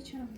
channel.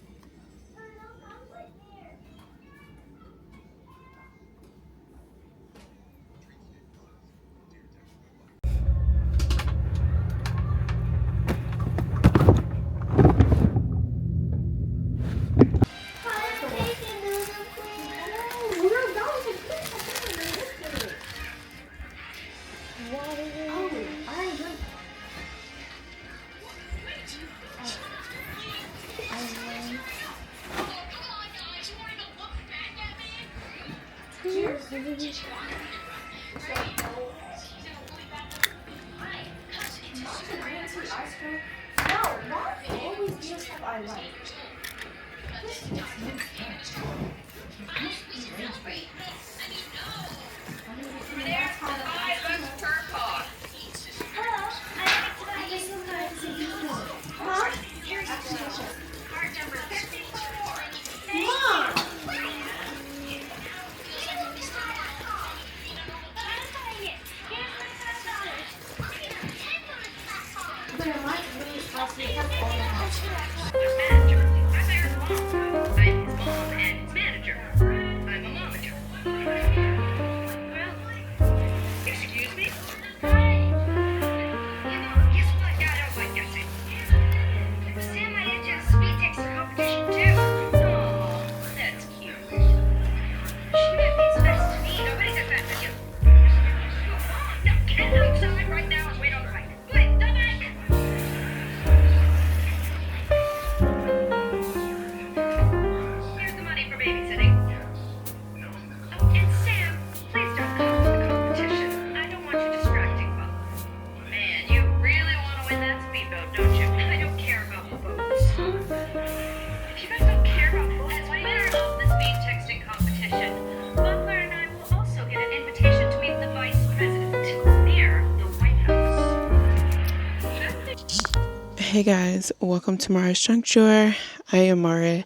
Hey guys, welcome to Mara's Juncture. I am Mara,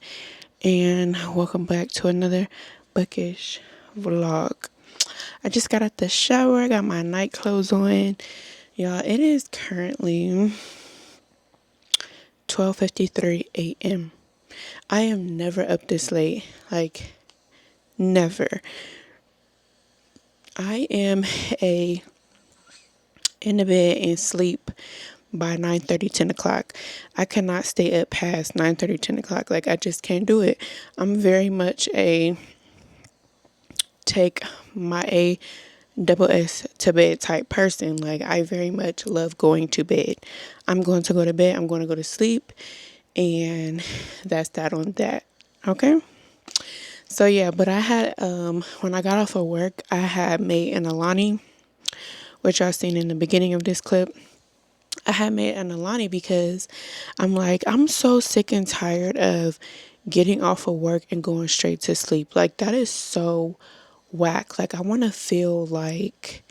and welcome back to another Bookish vlog. I just got out the shower, got my night clothes on. Y'all, it is currently 12:53 a.m. I am never up this late, like never. I am in the bed and sleep by 9:30, 10 o'clock. I cannot stay up past 9:30, 10 o'clock. Like, I just can't do it. I'm very much a take my A double S to bed type person. Like, I very much love going to bed. I'm going to go to bed. I'm going to go to sleep. And that's that on that. Okay? So, yeah, but I had, when I got off of work, I had made an Alani, which y'all seen in the beginning of this clip. I had made an Alani because I'm like, I'm so sick and tired of getting off of work and going straight to sleep. Like, that is so whack. Like, I want to feel like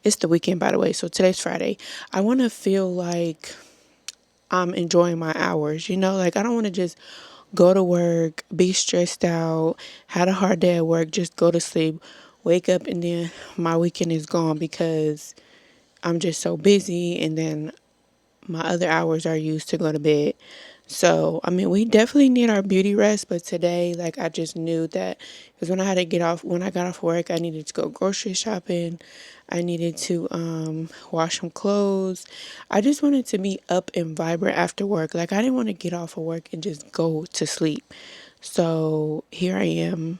it's the weekend, by the way. So today's Friday. I want to feel like I'm enjoying my hours, you know? Like, I don't want to just go to work, be stressed out, had a hard day at work, just go to sleep, wake up, and then my weekend is gone because I'm just so busy, and then my other hours are used to go to bed. So, I mean, we definitely need our beauty rest, but today, like, I just knew that because when I got off work, I needed to go grocery shopping. I needed to wash some clothes. I just wanted to be up and vibrant after work. Like, I didn't want to get off of work and just go to sleep. So, here I am.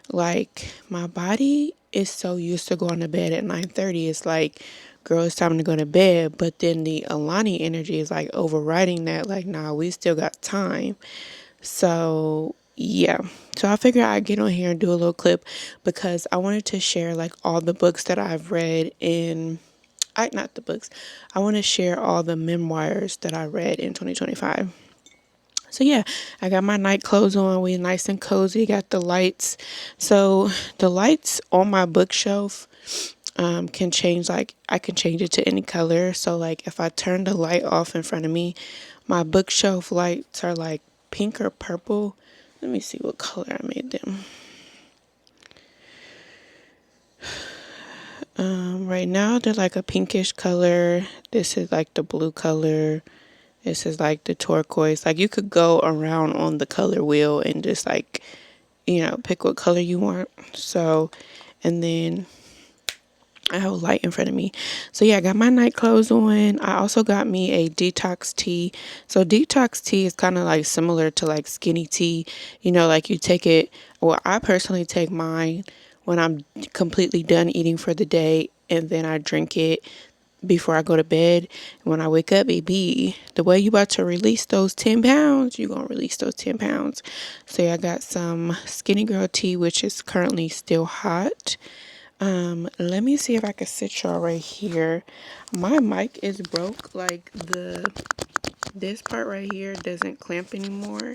Like, my body is so used to going to bed at 9:30. It's like, girl, it's time to go to bed. But then the Alani energy is like overriding that. Like, nah, we still got time. So, yeah. So I figured I'd get on here and do a little clip because I wanted to share like all the books that I've read not the books. I want to share all the memoirs that I read in 2025. So yeah, I got my night clothes on. We nice and cozy. Got the lights. So the lights on my bookshelf can change. Like, I can change it to any color. So like, if I turn the light off in front of me, my bookshelf lights are like pink or purple. Let me see what color I made them. Right now they're like a pinkish color. This is like the blue color. This is like the turquoise. Like you could go around on the color wheel and just like, pick what color you want. So, and then I have a light in front of me. So yeah, I got my night clothes on. I also got me a detox tea. So detox tea is kind of like similar to like skinny tea. Like you take it, well, I personally take mine when I'm completely done eating for the day, and then I drink it before I go to bed. And when I wake up, baby, the way you about to release those 10 pounds, you going to release those 10 pounds. So yeah, I got some skinny girl tea, which is currently still hot. Let me see if I can sit y'all right here. My mic is broke. Like this part right here doesn't clamp anymore,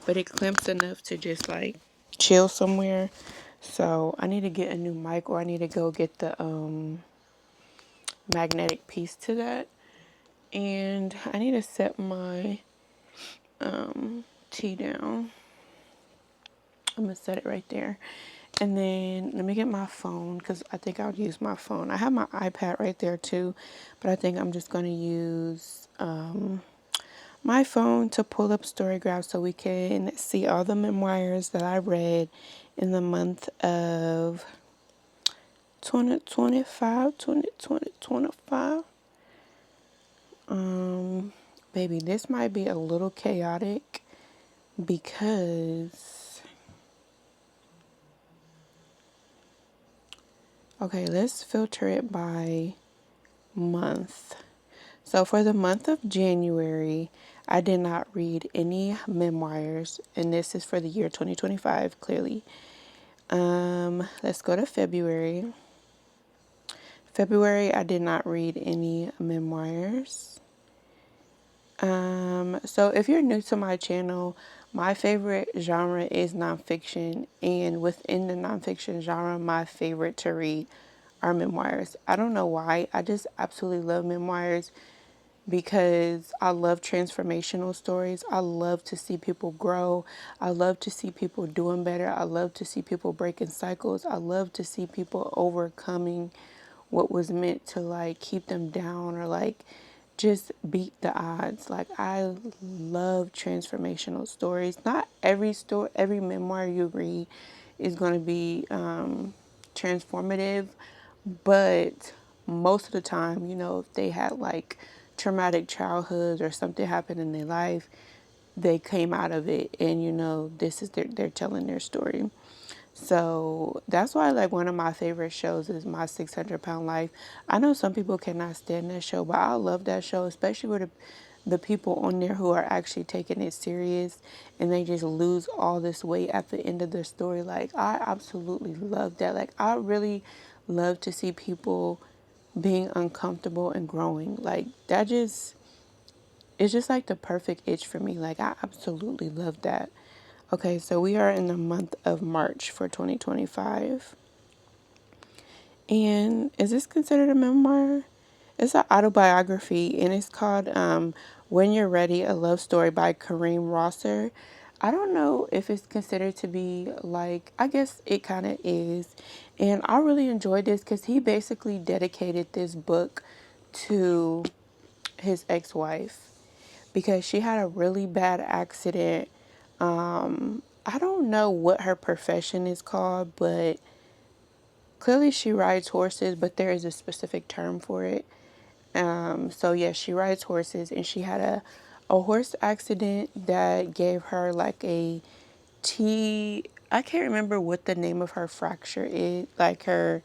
but it clamps enough to just like chill somewhere. So I need to get a new mic, or I need to go get the magnetic piece to that. And I need to set my tea down. I'm gonna set it right there. And then let me get my phone, because I think I'll use my phone. I have my iPad right there too, but I think I'm just going to use my phone to pull up StoryGraph so we can see all the memoirs that I read in the month of 2025. Baby, this might be a little chaotic because, okay, let's filter it by month. So for the month of January, I did not read any memoirs, and this is for the year 2025, clearly. Let's go to February. February, I did not read any memoirs. So if you're new to my channel, my favorite genre is nonfiction, and within the nonfiction genre, my favorite to read are memoirs. I don't know why, I just absolutely love memoirs because I love transformational stories. I love to see people grow. I love to see people doing better. I love to see people breaking cycles. I love to see people overcoming what was meant to like keep them down, or like just beat the odds. Like I love transformational stories. Not every story, every memoir you read is going to be transformative, but most of the time, if they had like traumatic childhoods or something happened in their life, they came out of it, and this is they're telling their story. So that's why, like, one of my favorite shows is My 600 Pound Life. I know some people cannot stand that show, but I love that show, especially with the people on there who are actually taking it serious, and they just lose all this weight at the end of their story. Like, I absolutely love that. Like, I really love to see people being uncomfortable and growing. Like, that just, it's just like the perfect itch for me. Like, I absolutely love that. Okay, so we are in the month of March for 2025. And is this considered a memoir? It's an autobiography, and it's called When You're Ready, A Love Story by Kareem Rosser. I don't know if it's considered to be like, I guess it kind of is. And I really enjoyed this because he basically dedicated this book to his ex-wife because she had a really bad accident. I don't know what her profession is called, but clearly she rides horses, but there is a specific term for it. So yeah, she rides horses, and she had a horse accident that gave her like a T. I can't remember what the name of her fracture is, like her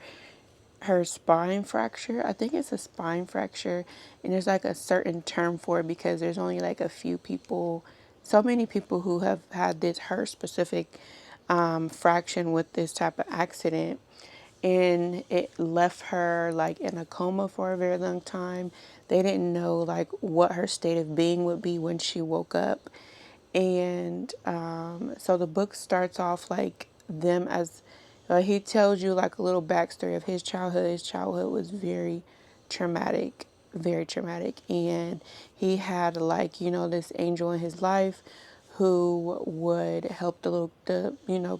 spine fracture. I think it's a spine fracture, and there's like a certain term for it because there's only like a few people, so many people who have had this her specific fraction with this type of accident, and it left her like in a coma for a very long time. They didn't know like what her state of being would be when she woke up. And so the book starts off like them as he tells you like a little backstory of his childhood. His childhood was traumatic, very traumatic. And he had like, this angel in his life who would help the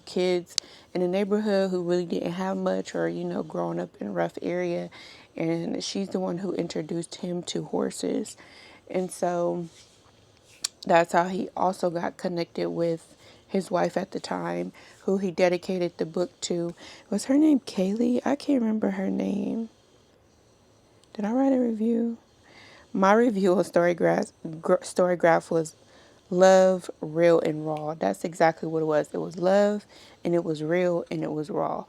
kids in the neighborhood who really didn't have much, or growing up in a rough area. And she's the one who introduced him to horses. And so That's how he also got connected with his wife at the time, who he dedicated the book to. Was her name Kaylee? I can't remember her name. Did I write a review? My review on Storygraph was love, real, and raw. That's exactly what it was. It was love, and it was real, and it was raw.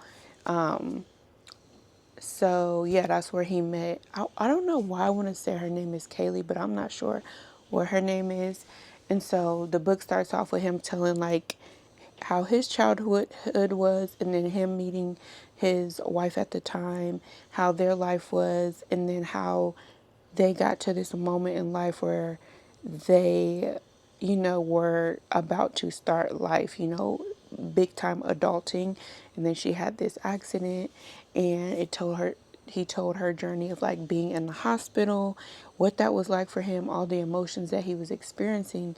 So yeah, that's where he met. I don't know why I want to say her name is Kaylee, but I'm not sure what her name is. And so the book starts off with him telling like how his childhood was, and then him meeting his wife at the time, how their life was, and then how they got to this moment in life where they, were about to start life, big time adulting. And then she had this accident, and he told her journey of like being in the hospital, what that was like for him, all the emotions that he was experiencing.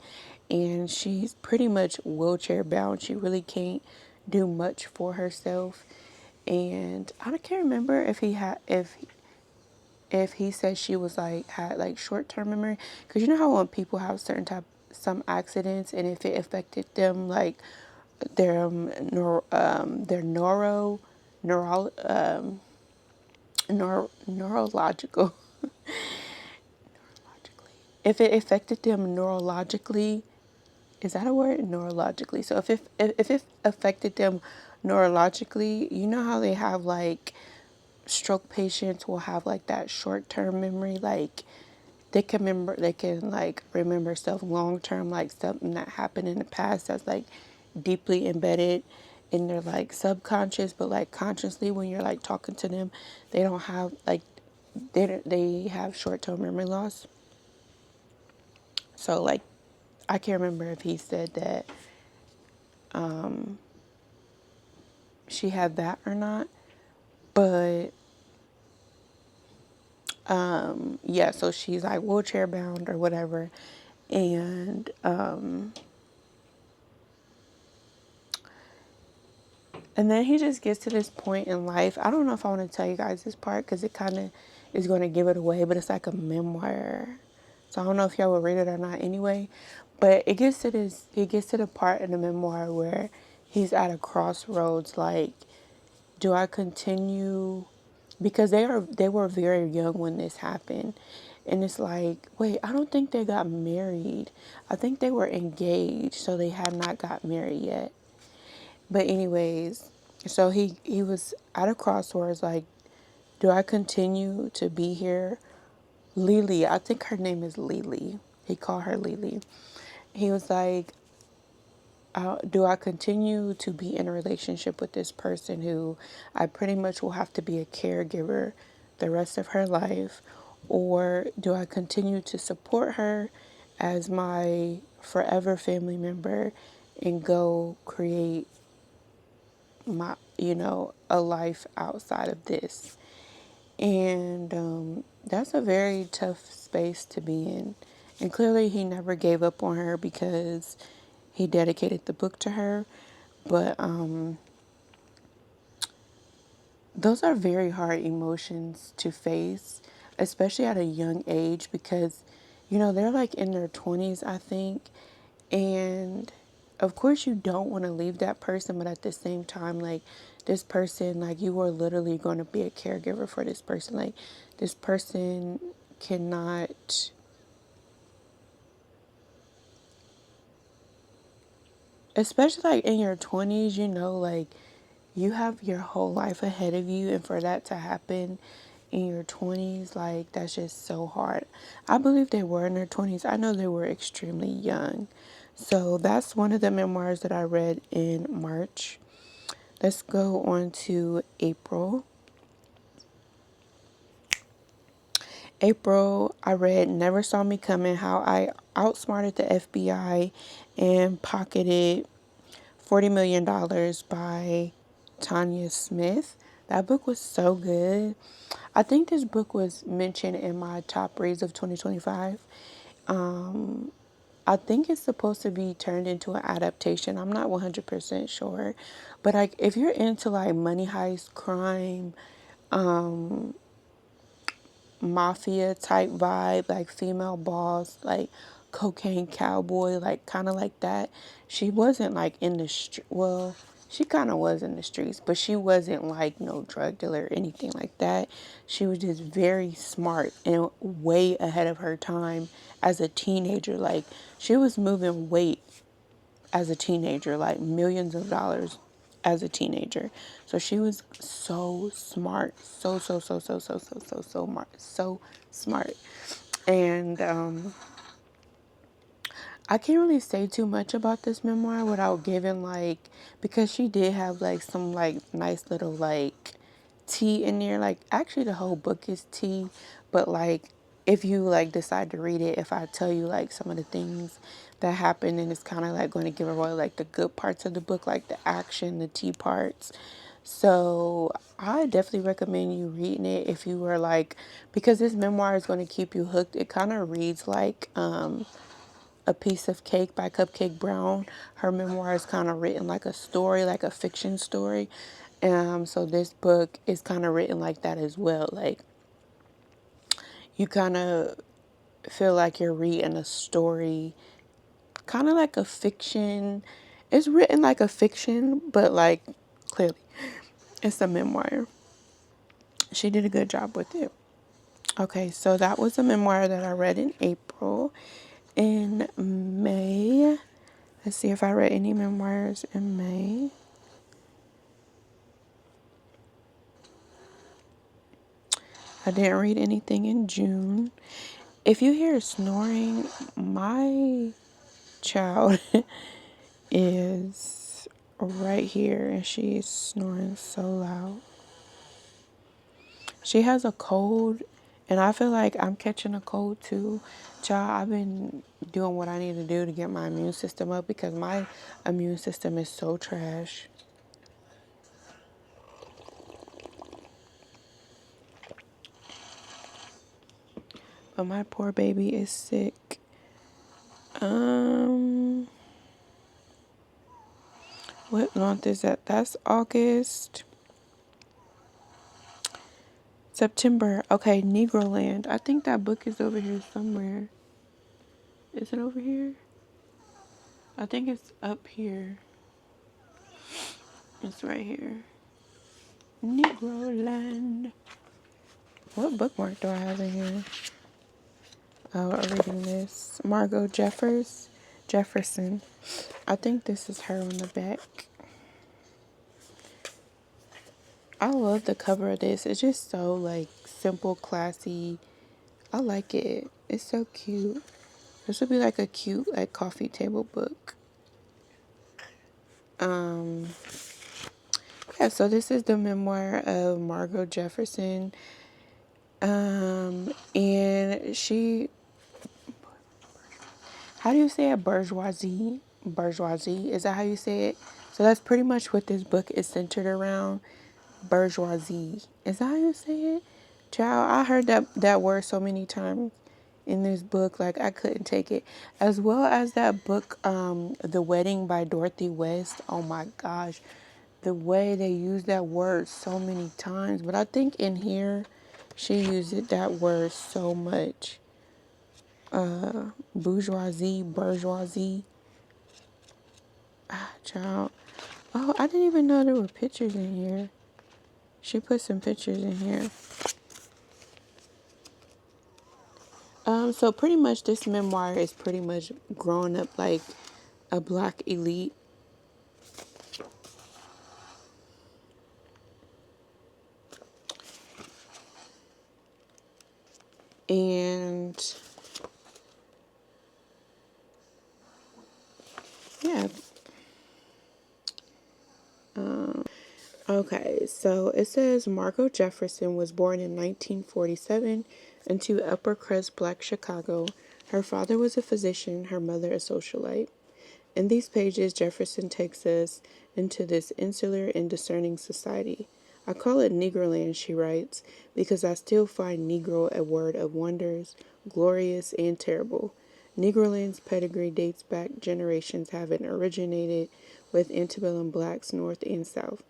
And she's pretty much wheelchair bound. She really can't do much for herself. And I can't remember if he said she was like had like short term memory, because you know how when people have some accidents, and if it affected them like their their neuro neurological if it affected them neurologically. Is that a word? Neurologically. So if it affected them neurologically, you know how they have like stroke patients will have like that short term memory, like they can like remember stuff long term, like something that happened in the past that's like deeply embedded in their like subconscious, but like consciously when you're like talking to them, they don't have like they have short term memory loss. So like I can't remember if he said that she had that or not, but yeah, so she's like wheelchair bound or whatever. And then he just gets to this point in life. I don't know if I want to tell you guys this part because it kind of is going to give it away, but it's like a memoir. So I don't know if y'all will read it or not anyway. But he gets to the part in the memoir where he's at a crossroads. Like, do I continue? Because they were very young when this happened. And it's like, wait, I don't think they got married. I think they were engaged, so they had not got married yet. But anyways, so he was at a crossroads like, do I continue to be here? Lily, I think her name is Lily. He called her Lily. He was like, do I continue to be in a relationship with this person who I pretty much will have to be a caregiver the rest of her life? Or do I continue to support her as my forever family member and go create my, a life outside of this? And that's a very tough space to be in. And clearly he never gave up on her because he dedicated the book to her. But those are very hard emotions to face, especially at a young age, because, they're like in their 20s, I think. And of course, you don't want to leave that person, but at the same time, like, this person, like, you are literally going to be a caregiver for this person. Like, this person cannot, especially like in your 20s, like, you have your whole life ahead of you, and for that to happen in your 20s, like, that's just so hard. I believe they were in their 20s. I know they were extremely young. So that's one of the memoirs that I read in March. Let's go on to April. April, I read Never Saw Me Coming: How I Outsmarted the FBI and Pocketed $40 million by Tanya Smith. That book was so good. I think this book was mentioned in my top reads of 2025. I think it's supposed to be turned into an adaptation. I'm not 100% sure. But like, if you're into like money heist, crime, mafia type vibe, like female boss, like cocaine cowboy, like kind of like that. She wasn't like in the street. Well, she kind of was in the streets, but she wasn't like no drug dealer or anything like that. She was just very smart and way ahead of her time as a teenager. Like she was moving weight as a teenager, like millions of dollars as a teenager. So she was so smart, so smart, so smart. And I can't really say too much about this memoir without giving like, because she did have like some like nice little like tea in there. Like actually the whole book is tea, but like if you like decide to read it, if I tell you like some of the things that happen, and it's kind of like going to give away like the good parts of the book, like the action, the tea parts. So I definitely recommend you reading it if you were like, because this memoir is going to keep you hooked. It kind of reads like A Piece of Cake by Cupcake Brown. Her memoir is kind of written like a story, like a fiction story. So this book is kind of written like that as well. Like you kind of feel like you're reading a story, kind of like a fiction. It's written like a fiction, but like clearly it's a memoir. She did a good job with it. Okay, so that was a memoir that I read in April. In May, let's see if I read any memoirs in May. I didn't read anything in June. If you hear snoring, my child is right here and she's snoring so loud. She has a cold and I feel like I'm catching a cold too. Child, I've been doing what I need to do to get my immune system up because my immune system is so trash. But my poor baby is sick. Um, what month is that? That's August. September. Okay, Negroland. I think that book is over here somewhere. Is it over here? I think it's up here. It's right here. Negroland. What bookmark do I have in here? Oh, I'm reading this. Margot Jefferson. I think this is her on the back. I love the cover of this. It's just so like simple, classy. I like it. It's so cute. This would be like a cute like coffee table book. Um yeah, so this is the memoir of Margot Jefferson. And she, how do you say it? Bourgeoisie. Bourgeoisie. Is that how you say it? So that's pretty much what this book is centered around. Bourgeoisie. Is that how you say it? Child, I heard that word so many times in this book, like I couldn't take it. As well as that book, The Wedding by Dorothy West. Oh my gosh. The way they use that word so many times. But I think in here she used that word so much. Bourgeoisie. Ah, child. Oh, I didn't even know there were pictures in here. She put some pictures in here. So pretty much this memoir is pretty much growing up like a black elite. And yeah. Okay, so it says Margot Jefferson was born in 1947 into upper crust black Chicago. Her father was a physician, her mother a socialite. In these pages, Jefferson takes us into this insular and discerning society. I call it Negroland, she writes, because I still find Negro a word of wonders, glorious and terrible. Negroland's pedigree dates back generations, having originated with antebellum blacks north and south.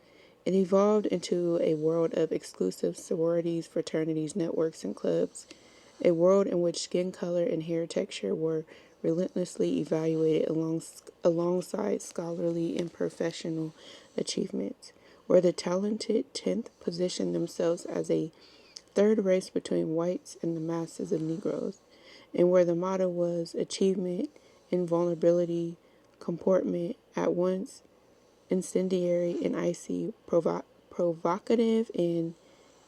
It evolved into a world of exclusive sororities, fraternities, networks, and clubs. A world in which skin color and hair texture were relentlessly evaluated alongside scholarly and professional achievements, where the talented 10th positioned themselves as a third race between whites and the masses of Negroes, and where the motto was achievement, invulnerability, comportment, at once incendiary and icy, provocative and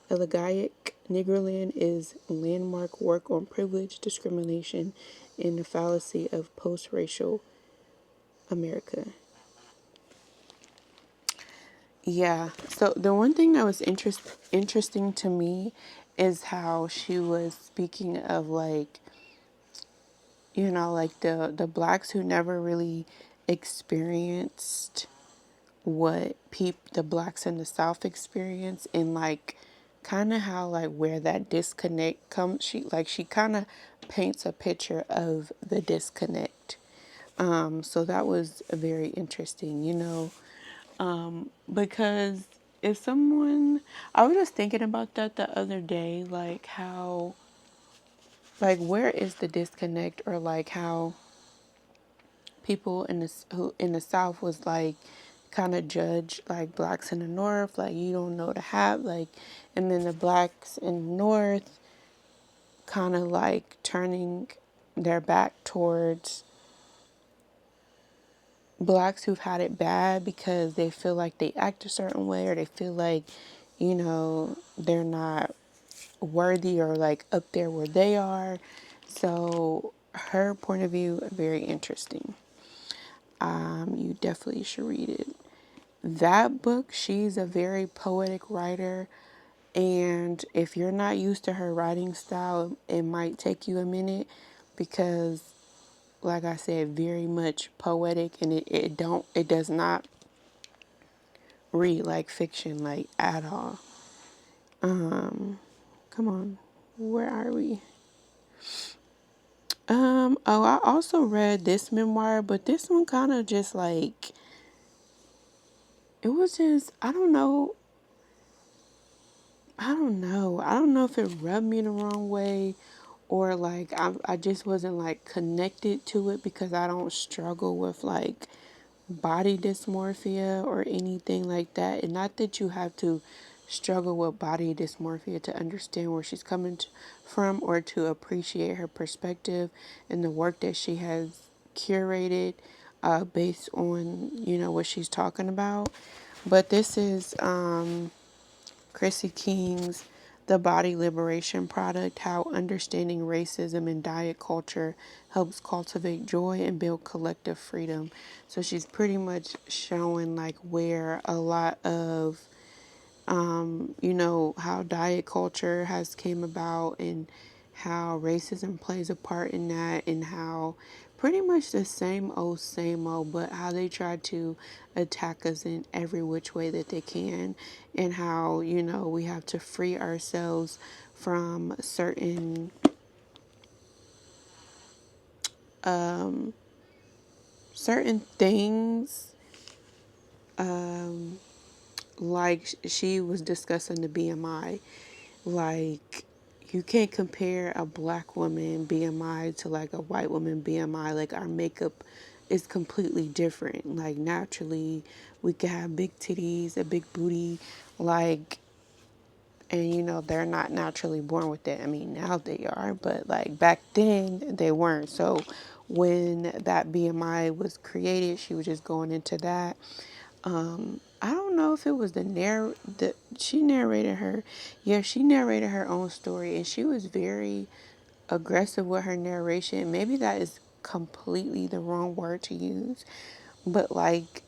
elegiac. Negroland is landmark work on privilege, discrimination, and the fallacy of post-racial America. Yeah. So the one thing that was interesting to me is how she was speaking of like, like the blacks who never really experienced what the blacks in the South experience, and like kind of how like where that disconnect comes. She kind of paints a picture of the disconnect. So that was very interesting, because if someone, I was just thinking about that the other day, like how, like where is the disconnect, or like how people who in the South was like kind of judge like blacks in the North, like you don't know the hat, like, and then the blacks in the North kind of like turning their back towards blacks who've had it bad because they feel like they act a certain way, or they feel like, they're not worthy or like up there where they are. So her point of view, very interesting. You definitely should read it. That book, she's a very poetic writer. And if you're not used to her writing style, it might take you a minute because, like I said, very much poetic, and it does not read like fiction, like at all. Come on, where are we? Oh, I also read this memoir, but this one kind of just like, it was just, I don't know if it rubbed me the wrong way, or like I just wasn't like connected to it because I don't struggle with like body dysmorphia or anything like that. And not that you have to struggle with body dysmorphia to understand where she's coming from, or to appreciate her perspective and the work that she has curated based on, what she's talking about. But this is Chrissy King's The Body Liberation Product: How Understanding Racism in Diet Culture Helps Cultivate Joy and Build Collective Freedom. So she's pretty much showing like where a lot of how diet culture has came about, and how racism plays a part in that, and how pretty much the same old, but how they try to attack us in every which way that they can, and how, we have to free ourselves from certain things, like she was discussing the BMI. Like, you can't compare a black woman BMI to like a white woman BMI. Like, our makeup is completely different. Like, naturally, we can have big titties, a big booty, like, and they're not naturally born with that. I mean, now they are, but like back then they weren't. So when that BMI was created, she was just going into that. I don't know if it was she narrated her. Yeah, she narrated her own story, and she was very aggressive with her narration. Maybe that is completely the wrong word to use, but like,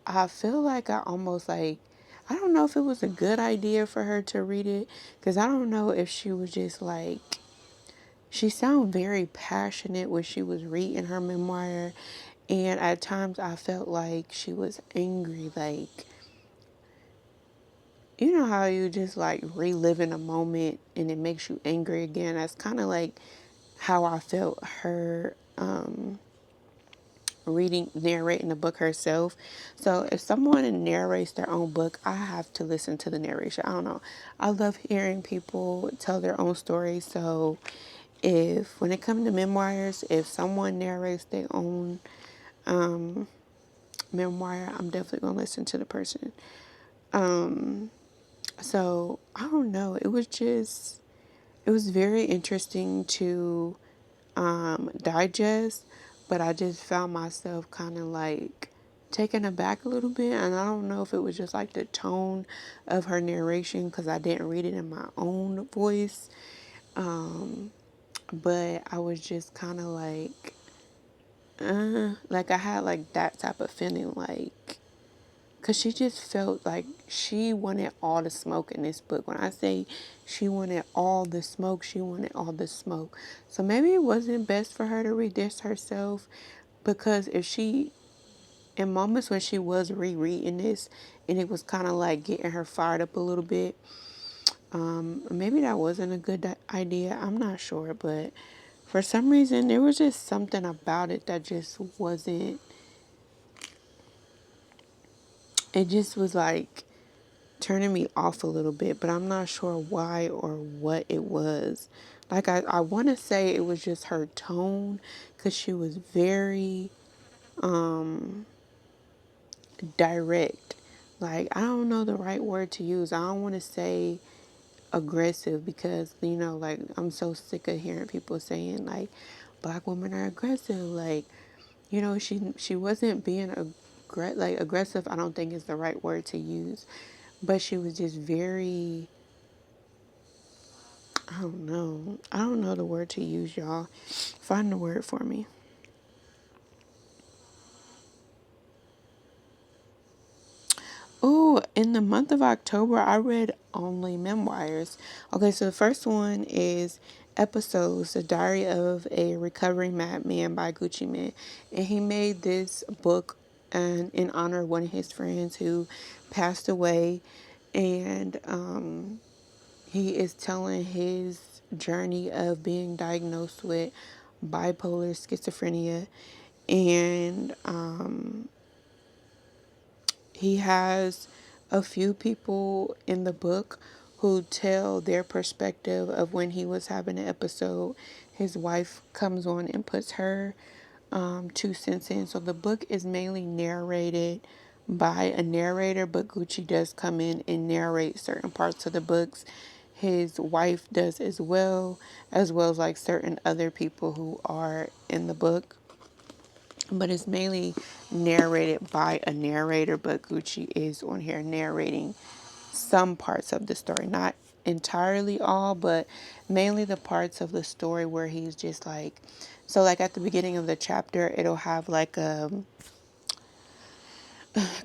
I feel like I almost like, I don't know if it was a good idea for her to read it, because I don't know if she was just like, she sounded very passionate when she was reading her memoir, and at times I felt like she was angry, like, you know how you just like reliving a moment and it makes you angry again. That's kind of like how I felt her narrating the book herself. So if someone narrates their own book, I have to listen to the narration. I don't know. I love hearing people tell their own stories. So if when it comes to memoirs, if someone narrates their own memoir, I'm definitely gonna listen to the person. So I don't know. It was very interesting to digest, but I just found myself kind of like taken aback a little bit, and I don't know if it was just like the tone of her narration because I didn't read it in my own voice, but I was just kind of like I had like that type of feeling, like, because she just felt like she wanted all the smoke in this book. When I say she wanted all the smoke, she wanted all the smoke. So maybe it wasn't best for her to read this herself, because if she, in moments when she was rereading this and it was kind of like getting her fired up a little bit, maybe that wasn't a good idea. I'm not sure, but for some reason there was just something about it that just wasn't, it just was like turning me off a little bit, but I'm not sure why or what it was. Like, I want to say it was just her tone, because she was very direct. Like, I don't know the right word to use. I don't want to say aggressive, because, you know, like, I'm so sick of hearing people saying, like, black women are aggressive. Like, you know, she wasn't being aggressive. I don't think is the right word to use, but she was just very, I don't know. I don't know the word to use, y'all. Find the word for me. Oh, in the month of October, I read only memoirs. Okay, so the first one is Episodes, The Diary of a Recovering Madman by Gucci Mane. And he made this book in honor of one of his friends who passed away. And he is telling his journey of being diagnosed with bipolar schizophrenia. And he has a few people in the book who tell their perspective of when he was having an episode. His wife comes on and puts her 2 cents in. So the book is mainly narrated by a narrator, but Gucci does come in and narrate certain parts of the books. His wife does as well as like certain other people who are in the book, but it's mainly narrated by a narrator. But Gucci is on here narrating some parts of the story, not entirely all, but mainly the parts of the story where he's just like, so like at the beginning of the chapter, it'll have like a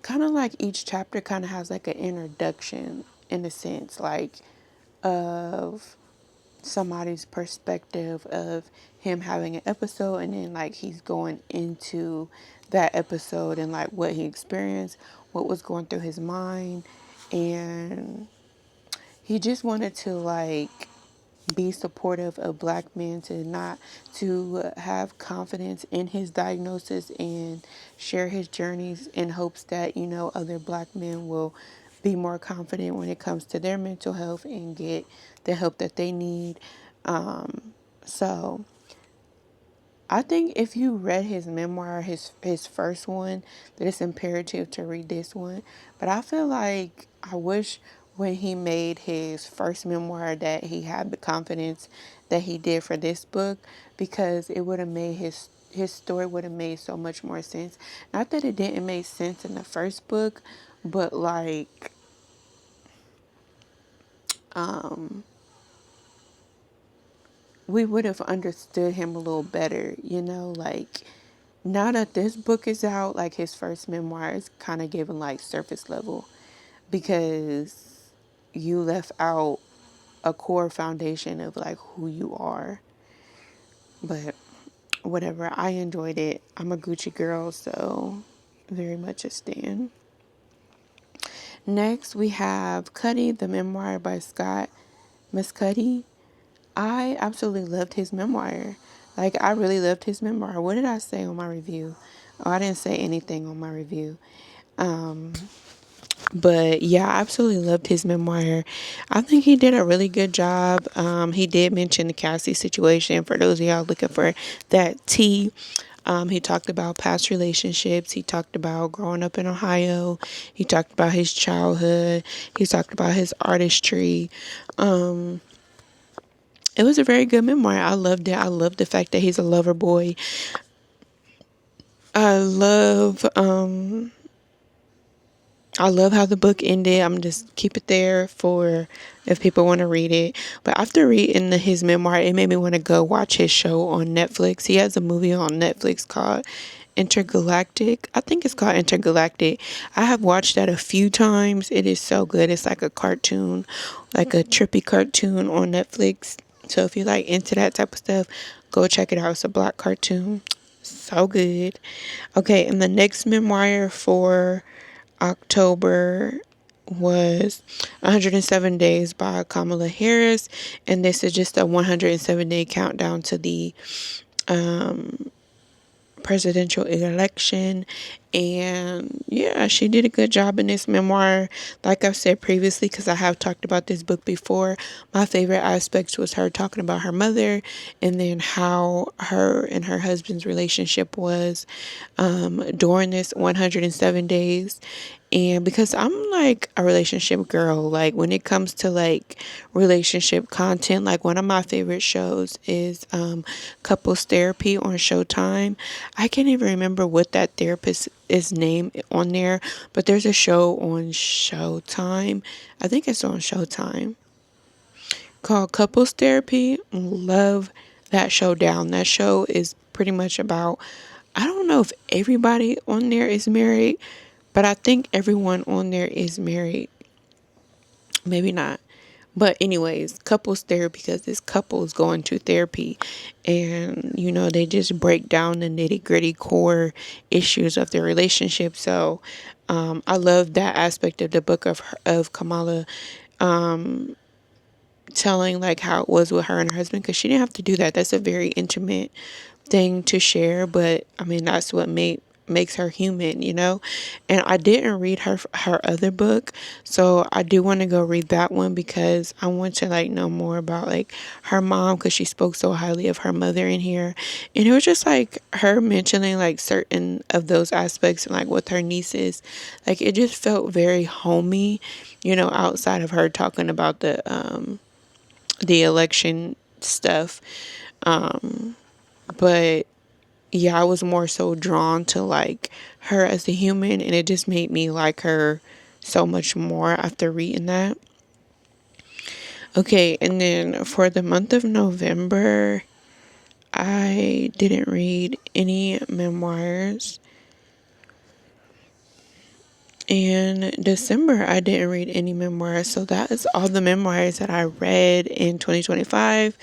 kind of like each chapter kind of has like an introduction in a sense, like of somebody's perspective of him having an episode, and then like he's going into that episode and like what he experienced, what was going through his mind, and he just wanted to like be supportive of black men, to not to have confidence in his diagnosis and share his journeys in hopes that, you know, other black men will be more confident when it comes to their mental health and get the help that they need. So I think if you read his memoir, his first one, that it's imperative to read this one. But I feel like I wish when he made his first memoir that he had the confidence that he did for this book, because it would have made his story would have made so much more sense. Not that it didn't make sense in the first book, but like we would have understood him a little better, you know, like now that this book is out, like his first memoir is kind of given like surface level, because you left out a core foundation of like who you are. But whatever, I enjoyed it. I'm a Gucci girl, so very much a stan. Next, we have Cuddy, the memoir by Scott Miss Cuddy. I absolutely loved his memoir. Like, I really loved his memoir. What did I say on my review? Oh, I didn't say anything on my review. But yeah, I absolutely loved his memoir. I think he did a really good job. He did mention the Cassie situation for those of y'all looking for that tea. He talked about past relationships. He talked about growing up in Ohio. He talked about his childhood. He talked about his artistry. It was a very good memoir. I loved it. I love the fact that he's a lover boy. I love I love how the book ended. I'm just keep it there for if people want to read it. But after reading his memoir, it made me want to go watch his show on Netflix. He has a movie on Netflix called Intergalactic. I think it's called Intergalactic. I have watched that a few times. It is so good. It's like a cartoon, like a trippy cartoon on Netflix. So if you like into that type of stuff, go check it out. It's a black cartoon. So good. Okay, and the next memoir for October was 107 Days by Kamala Harris. And this is just a 107-day countdown to the presidential election. And yeah, she did a good job in this memoir. Like I've said previously, because I have talked about this book before, my favorite aspects was her talking about her mother and then how her and her husband's relationship was during this 107 days. And because I'm like a relationship girl, like when it comes to like relationship content, like one of my favorite shows is Couples Therapy on Showtime. I can't even remember what that therapist is named on there, but there's a show on Showtime. I think it's on Showtime called Couples Therapy. Love that show down. That show is pretty much about, I don't know if everybody on there is married, but I think everyone on there is married. Maybe not. But anyways, couples therapy, because this couples going to therapy and they just break down the nitty-gritty core issues of their relationship. So I love that aspect of the book of Kamala telling like how it was with her and her husband, because she didn't have to do that. That's a very intimate thing to share, but I mean that's what makes her human. And I didn't read her other book, so I do want to go read that one because I want to like know more about like her mom, because she spoke so highly of her mother in here. And it was just like her mentioning like certain of those aspects and like with her nieces, like it just felt very homey, outside of her talking about the election stuff. But yeah, I was more so drawn to like her as a human, and it just made me like her so much more after reading that. Okay, and then for the month of November, I didn't read any memoirs. In December, I didn't read any memoirs. So that is all the memoirs that I read in 2025.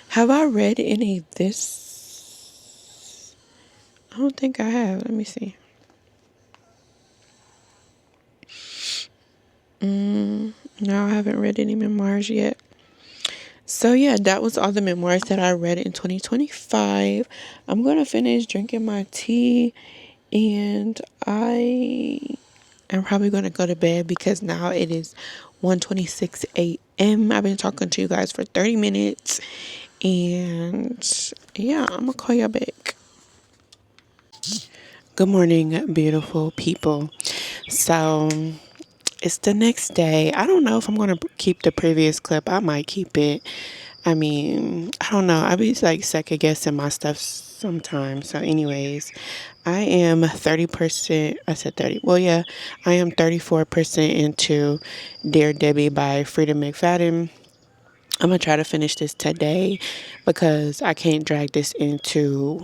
Have I read any this? I don't think I have. Let me see. No, I haven't read any memoirs yet. So yeah, that was all the memoirs that I read in 2025. I'm going to finish drinking my tea, and I am probably going to go to bed because now it is 1:26 a.m. I've been talking to you guys for 30 minutes, and yeah, I'm going to call you back. Good morning, beautiful people. So it's the next day. I don't know if I'm going to keep the previous clip. I might keep it. I mean, I don't know. I be like second guessing my stuff sometimes. So, anyways, I am 30%. I said 30. Well, yeah, I am 34% into Dear Debbie by Frida McFadden. I'm going to try to finish this today because I can't drag this into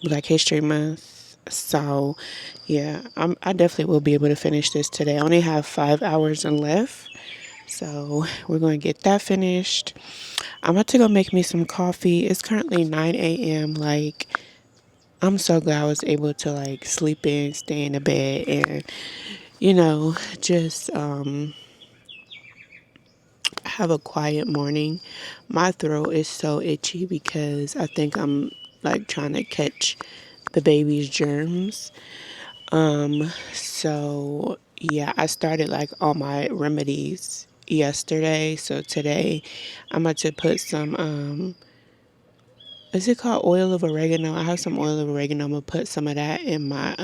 Black History Month. So, yeah, I definitely will be able to finish this today. I only have 5 hours left. So, we're going to get that finished. I'm about to go make me some coffee. It's currently 9 a.m. Like, I'm so glad I was able to, like, sleep in, stay in the bed, and, just have a quiet morning. My throat is so itchy because I think I'm, like, trying to catch the baby's germs. So yeah, I started like all my remedies yesterday. So today I'm about to put some is it called oil of oregano? I have some oil of oregano. I'm gonna put some of that in my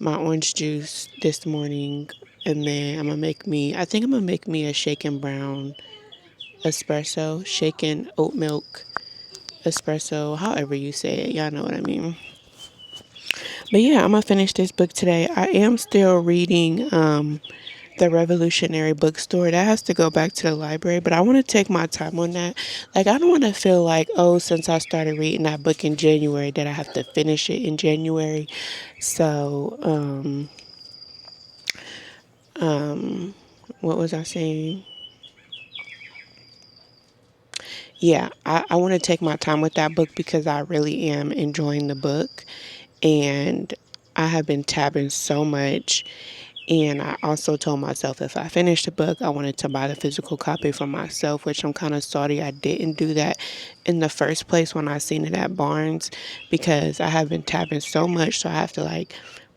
orange juice this morning, and then I think I'm gonna make me a shaken brown espresso, shaken oat milk espresso, however you say it. Y'all know what I mean. But yeah, I'm gonna finish this book today. I am still reading the Revolutionary Bookstore. That has to go back to the library, but I want to take my time on that. Like, I don't want to feel like, oh, since I started reading that book in January, that I have to finish it in January. So, what was I saying? Yeah, I want to take my time with that book because I really am enjoying the book. And I have been tabbing so much. And I also told myself if I finished the book, I wanted to buy the physical copy for myself, which I'm kind of sorry I didn't do that in the first place when I seen it at Barnes, because I have been tabbing so much. So I have to like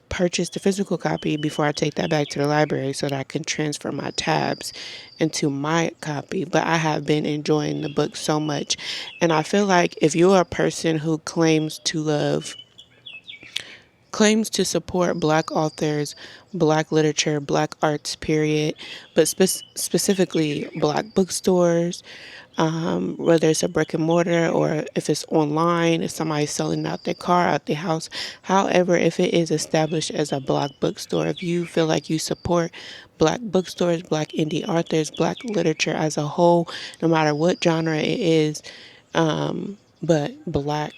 purchase the physical copy before I take that back to the library so that I can transfer my tabs into my copy. But I have been enjoying the book so much. And I feel like if you're a person who claims to support black authors, black literature, black arts, period, but specifically black bookstores, whether it's a brick and mortar or if it's online, if somebody's selling out their car, out their house. However, if it is established as a black bookstore, if you feel like you support black bookstores, black indie authors, black literature as a whole, no matter what genre it is, but black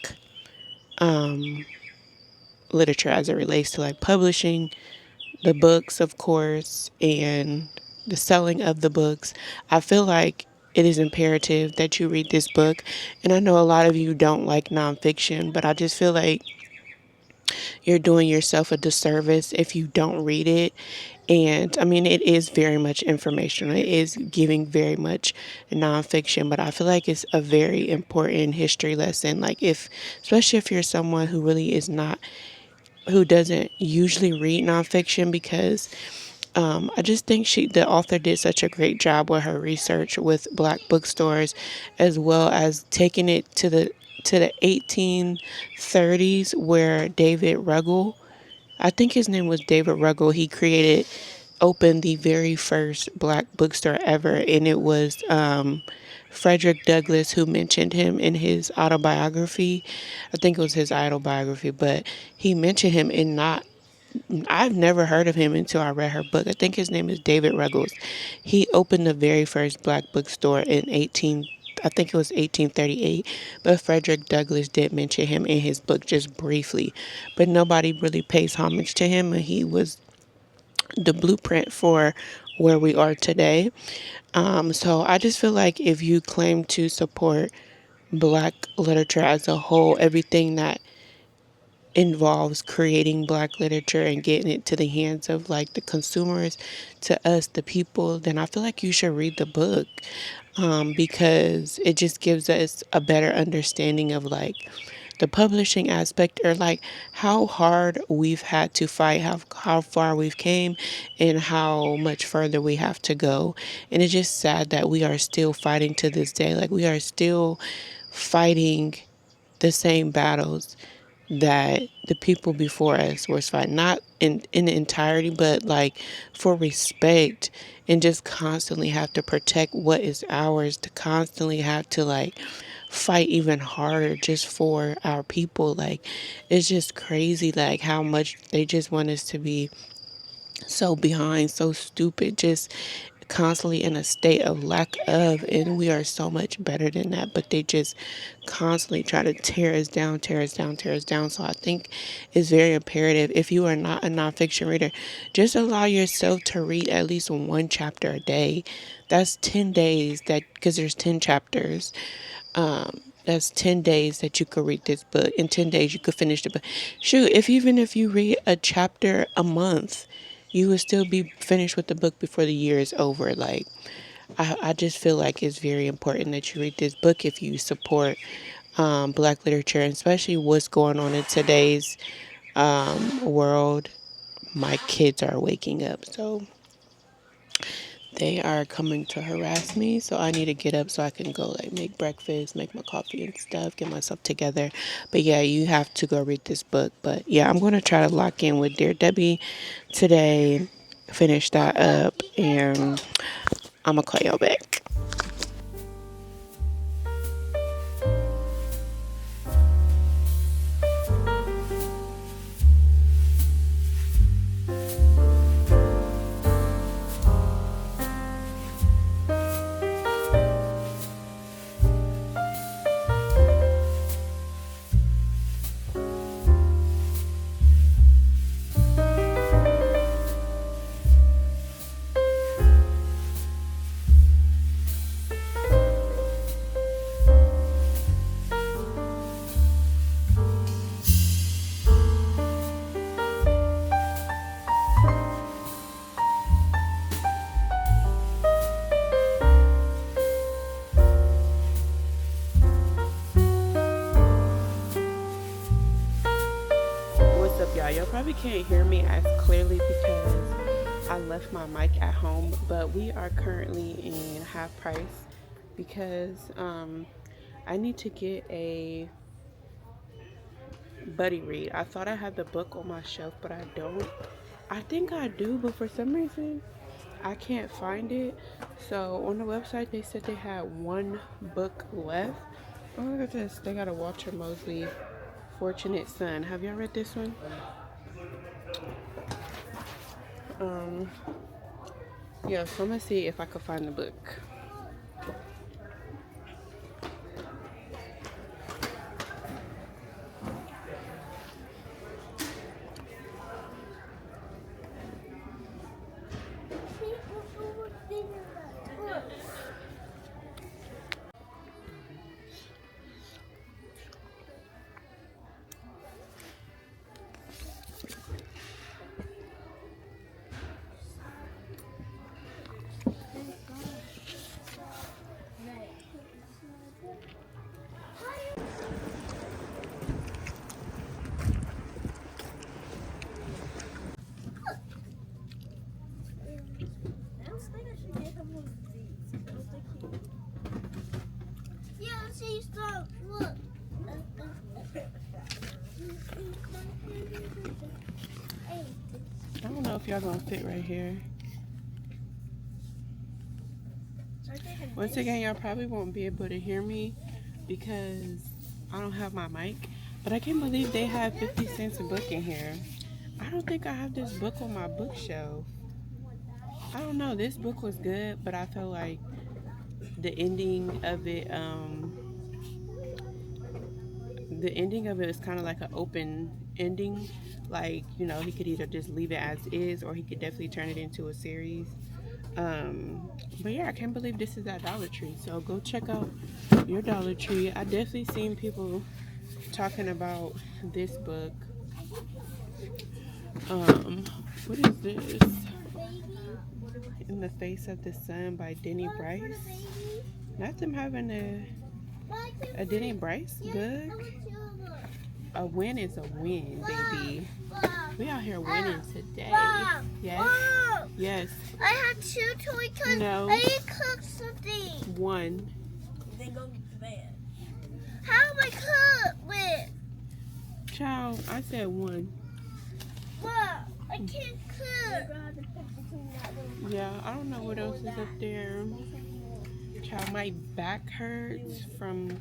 literature as it relates to like publishing, the books, of course, and the selling of the books, I feel like it is imperative that you read this book. And I know a lot of you don't like nonfiction, but I just feel like you're doing yourself a disservice if you don't read it. And I mean, it is very much informational. It is giving very much nonfiction, but I feel like it's a very important history lesson. Like, especially if you're someone who really is not, who doesn't usually read nonfiction, because I just think the author did such a great job with her research with black bookstores, as well as taking it to the 1830s, where David Ruggles, I think his name was David Ruggles, opened the very first black bookstore ever, and it was Frederick Douglass who mentioned him in his autobiography. I think it was his autobiography, but he mentioned him in not I've never heard of him until I read her book. I think his name is David Ruggles. He opened the very first black bookstore in I think it was 1838, but Frederick Douglass did mention him in his book just briefly. But nobody really pays homage to him, and he was the blueprint for where we are today. So I just feel like if you claim to support black literature as a whole, everything that involves creating black literature and getting it to the hands of like the consumers, to us the people, then I feel like you should read the book, because it just gives us a better understanding of like the publishing aspect, or like how hard we've had to fight, how far we've came, and how much further we have to go. And it's just sad that we are still fighting to this day. Like, we are still fighting the same battles that the people before us were fighting, not in the entirety, but like for respect, and just constantly have to protect what is ours, to constantly have to like fight even harder just for our people. Like, it's just crazy, like how much they just want us to be so behind, so stupid, just constantly in a state of lack of, and we are so much better than that, but they just constantly try to tear us down, tear us down, tear us down. So I think it's very imperative, if you are not a nonfiction reader, just allow yourself to read at least one chapter a day. That's 10 days, that because there's 10 chapters. That's 10 days that you could read this book. In 10 days, you could finish the book. Shoot, even if you read a chapter a month, you would still be finished with the book before the year is over. Like, I just feel like it's very important that you read this book if you support black literature, and especially what's going on in today's world. my kids are waking up. So they are coming to harass me. So I need to get up so I can go like make breakfast, make my coffee and stuff, get myself together. But yeah, you have to go read this book. But yeah, I'm going to try to lock in with Dear Debbie today, finish that up, and I'm going to call y'all back. What's up, y'all? Y'all probably can't hear me as clearly because I left my mic at home, but we are currently in half price because I need to get a buddy read. I thought I had the book on my shelf, but I don't. I think I do, but for some reason I can't find it. So on the website they said they had one book left. Oh, look at this. They got a Walter Mosley Fortunate Son. Have y'all read this one? Yeah, so I'm gonna see if I can find the book. I don't know if y'all gonna fit right here. Once again, y'all probably won't be able to hear me because I don't have my mic. But I can't believe they have 50 cents a book in here. I don't think I have this book on my bookshelf. I don't know. This book was good, but I feel like the ending of it, is kind of like an open ending. Like, you know, he could either just leave it as is, or he could definitely turn it into a series. But yeah, I can't believe this is at Dollar Tree. So go check out your Dollar Tree. I definitely seen people talking about this book. What is this? In the Face of the Sun by Denny Bryce. Not them having a Denny Bryce book. A win is a win, baby. We out here winning today. Yes. Yes. I had 2 toy cars. No. I didn't cook something. 1. Then go to bed. How am I cook with? Child, I said 1. Wow, I can't cook. Yeah, I don't know what else is up there. Child, my back hurts from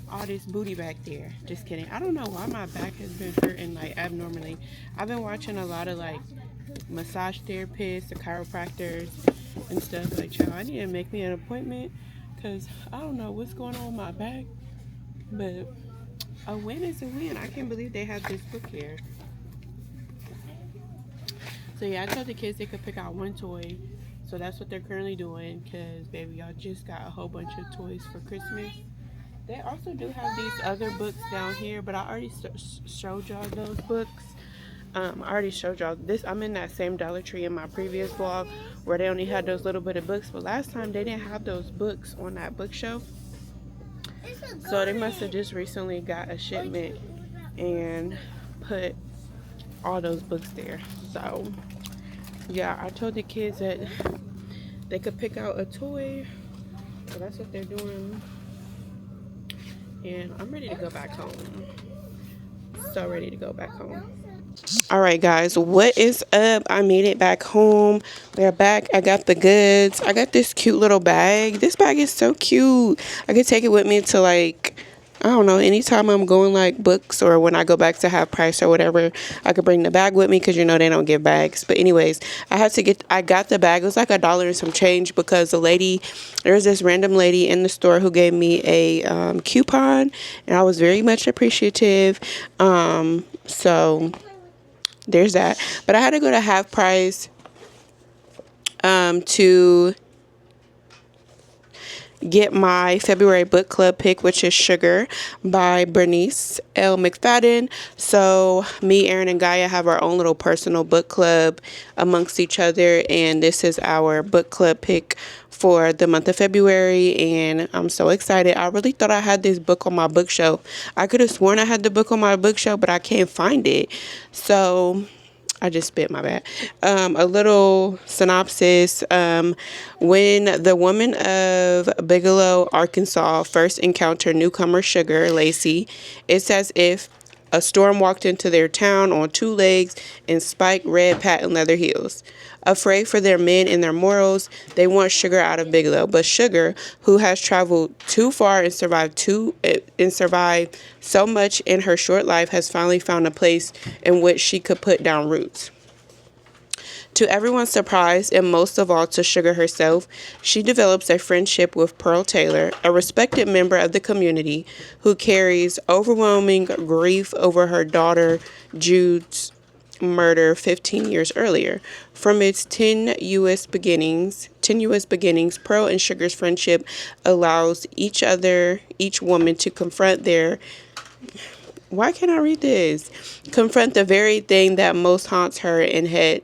all this booty back there. Just kidding. I don't know why my back has been hurting like abnormally. I've been watching a lot of like massage therapists, or chiropractors and stuff. Like, child, I need to make me an appointment because I don't know what's going on with my back. But a win is a win. I can't believe they have this book here. So yeah, I told the kids they could pick out 1 toy. So that's what they're currently doing because, baby, y'all just got a whole bunch of toys for Christmas. They also do have these other books down here, but I already showed y'all those books. I already showed y'all this. I'm in that same Dollar Tree in my previous vlog where they only had those little bit of books, but last time they didn't have those books on that bookshelf. So they must have just recently got a shipment and put all those books there. So yeah, I told the kids that they could pick out a toy. So that's what they're doing. And I'm ready to go back home. So ready to go back home. All right, guys, what is up? I made it back home. We're back. I got the goods. I got this cute little bag. This bag is so cute. I could take it with me to, like, I don't know, anytime I'm going like books or when I go back to Half Price or whatever, I could bring the bag with me because you know they don't give bags. But anyways, I got the bag. It was like $1 and some change because there was this random lady in the store who gave me a coupon, and I was very much appreciative. So there's that. But I had to go to Half Price to get my February book club pick, which is Sugar by Bernice L. McFadden. So me, Erin, and Gaia have our own little personal book club amongst each other, and this is our book club pick for the month of February, and I'm so excited. I really thought I had this book on my bookshelf. I could have sworn I had the book on my bookshelf, but I can't find it. So I just spit, my bad. A little synopsis. When the woman of Bigelow, Arkansas first encountered newcomer Sugar Lacey, it's as if a storm walked into their town on two legs in spiked red patent leather heels. Afraid for their men and their morals, they want Sugar out of Bigelow. But Sugar, who has traveled too far and survived so much in her short life, has finally found a place in which she could put down roots. To everyone's surprise, and most of all to Sugar herself, she develops a friendship with Pearl Taylor, a respected member of the community who carries overwhelming grief over her daughter Jude's murder 15 years earlier. From its tenuous beginnings, Pearl and Sugar's friendship allows each woman to confront why can't I read this? Confront the very thing that most haunts her and head.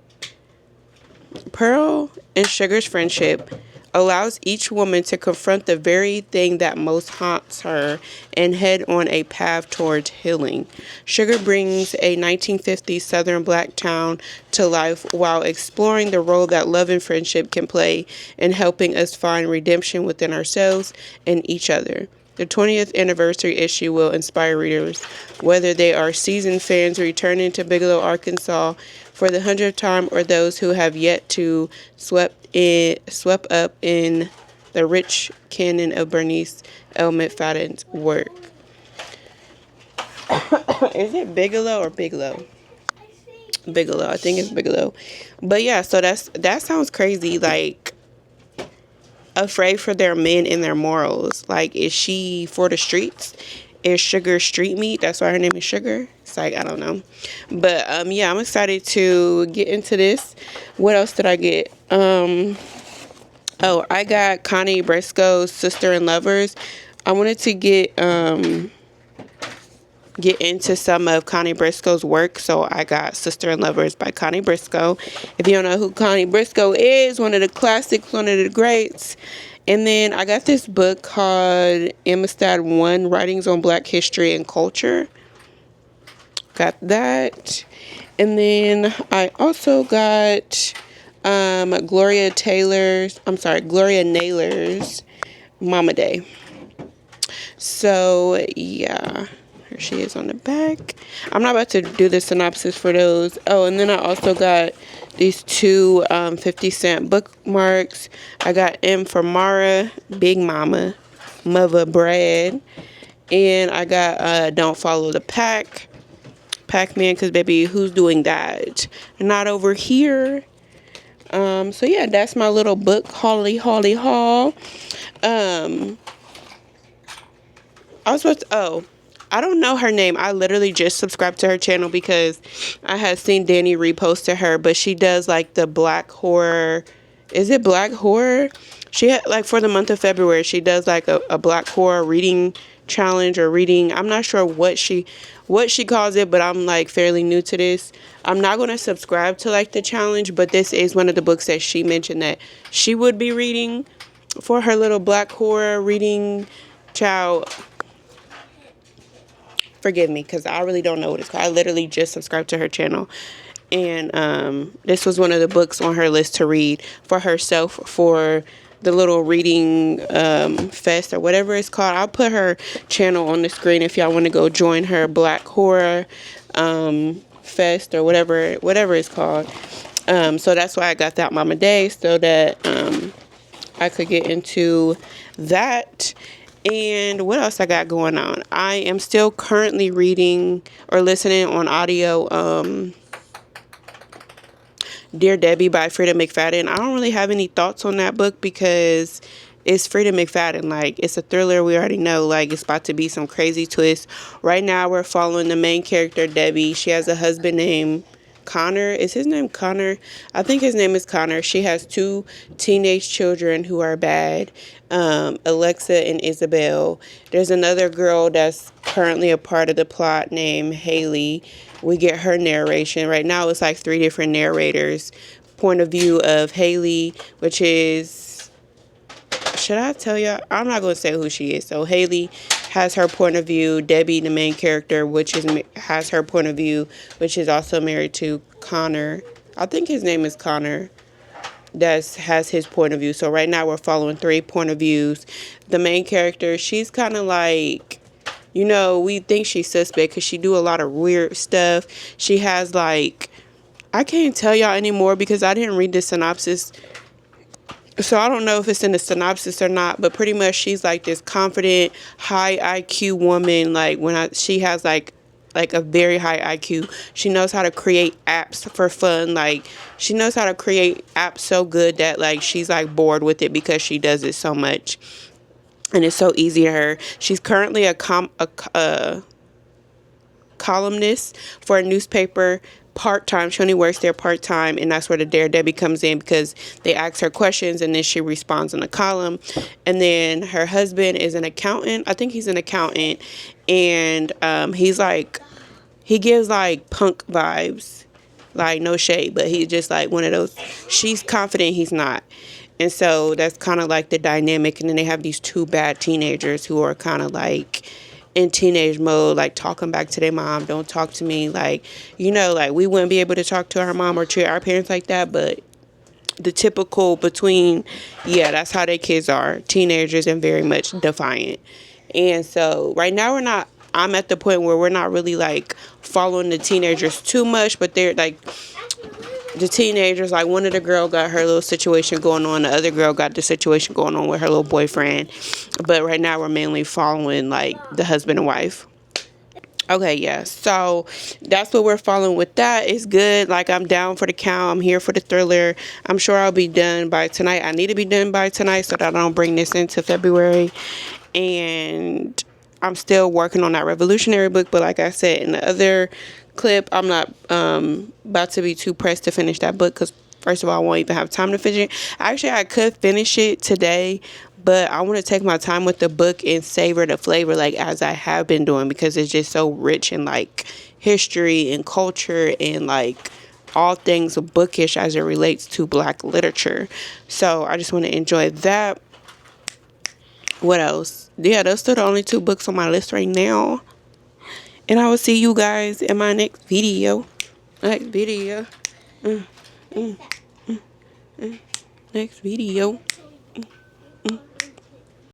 Pearl and Sugar's friendship allows each woman to confront the very thing that most haunts her and head on a path towards healing. Sugar brings a 1950s Southern black town to life while exploring the role that love and friendship can play in helping us find redemption within ourselves and each other. The 20th anniversary issue will inspire readers, whether they are seasoned fans returning to Bigelow, Arkansas for the 100th time, or those who have yet to swept up in the rich canon of Bernice L. McFadden's work. Is it Bigelow or Bigelow? Bigelow. I think it's Bigelow. But yeah, so that sounds crazy. Like, afraid for their men and their morals. Like, is she for the streets? Is Sugar street meat? That's why her name is Sugar. It's like, I don't know. But yeah, I'm excited to get into this. What else did I get? I got Connie Briscoe's Sister and Lovers. I wanted to get into some of Connie Briscoe's work, so I got Sister and Lovers by Connie Briscoe. If you don't know who Connie Briscoe is, one of the classics, one of the greats. And then I got this book called Amistad 1, Writings on Black History and Culture. Got that. And then I also got Gloria Naylor's Mama Day. So yeah, here she is on the back. I'm not about to do the synopsis for those. Oh, and then I also got these two 50-cent bookmarks. I got M for Mara, Big Mama, Mother Brad. And I got Don't Follow the Pac-Man, because baby, who's doing that? Not over here. So yeah, that's my little book haul. I don't know her name. I literally just subscribed to her channel because I had seen Danny repost to her, but she does like the black horror. Is it black horror? She had, like, for the month of February, she does like a black horror reading challenge or reading. I'm not sure what she calls it, but I'm like fairly new to this. I'm not going to subscribe to like the challenge, but this is one of the books that she mentioned that she would be reading for her little black horror reading child. Forgive me, because I really don't know what it's called. I literally just subscribed to her channel. And this was one of the books on her list to read for herself for the little reading fest or whatever it's called. I'll put her channel on the screen if y'all want to go join her Black Horror fest or whatever it's called. So that's why I got that Mama Day, so that I could get into that. And what else I got going on? I am still currently reading or listening on audio Dear Debbie by Frida McFadden. I don't really have any thoughts on that book because it's Frida McFadden. Like, it's a thriller. We already know, like, it's about to be some crazy twist. Right now, we're following the main character, Debbie. She has a husband named Connor. Is his name Connor? I think his name is Connor. She has 2 teenage children who are bad, Alexa and Isabel. There's another girl that's currently a part of the plot named Haley. We get her narration. Right now it's like 3 different narrators. Point of view of Haley, which is, should I tell you? I'm not going to say who she is. So Haley has her point of view. Debbie, the main character, has her point of view, which is also married to Connor. I think his name is Connor. That has his point of view. So right now we're following 3 point of views. The main character, she's kind of like, we think she's suspect because she do a lot of weird stuff. She has like, I can't tell y'all anymore because I didn't read the synopsis. So I don't know if it's in the synopsis or not, but pretty much she's like this confident, high IQ woman. Like she has like a very high IQ. She knows how to create apps for fun. Like, she knows how to create apps so good that like she's like bored with it because she does it so much. And it's so easy to her. She's currently a columnist for a newspaper part-time. She only works there part-time, and that's where the Dare Debbie comes in because they ask her questions and then she responds in a column. And then her husband is an accountant. I think he's an accountant, and he gives like punk vibes. Like, no shade, but he's just like one of those. She's confident, he's not. And so that's kind of like the dynamic. And then they have these 2 bad teenagers who are kind of like in teenage mode, like talking back to their mom. Don't talk to me. Like, like we wouldn't be able to talk to our mom or treat our parents like that. But the typical between, that's how their kids are. Teenagers and very much defiant. And so right now I'm at the point where we're not really like following the teenagers too much, but they're like, the teenagers, like one of the girl got her little situation going on, the other girl got the situation going on with her little boyfriend. But right now we're mainly following like the husband and wife. Okay, yeah, so that's what we're following with that. It's good. Like, I'm down for the count. I'm here for the thriller. I'm sure I'll be done by tonight. I need to be done by tonight so that I don't bring this into February. And I'm still working on that revolutionary book, but like I said in the other clip, I'm not about to be too pressed to finish that book because first of all, I won't even have time to finish it. Actually, I could finish it today, but I want to take my time with the book and savor the flavor like as I have been doing because it's just so rich in like history and culture and like all things bookish as it relates to Black literature. So I just want to enjoy that. What else? Yeah, those are the only 2 books on my list right now. And I will see you guys in my next video. Next video. Next video.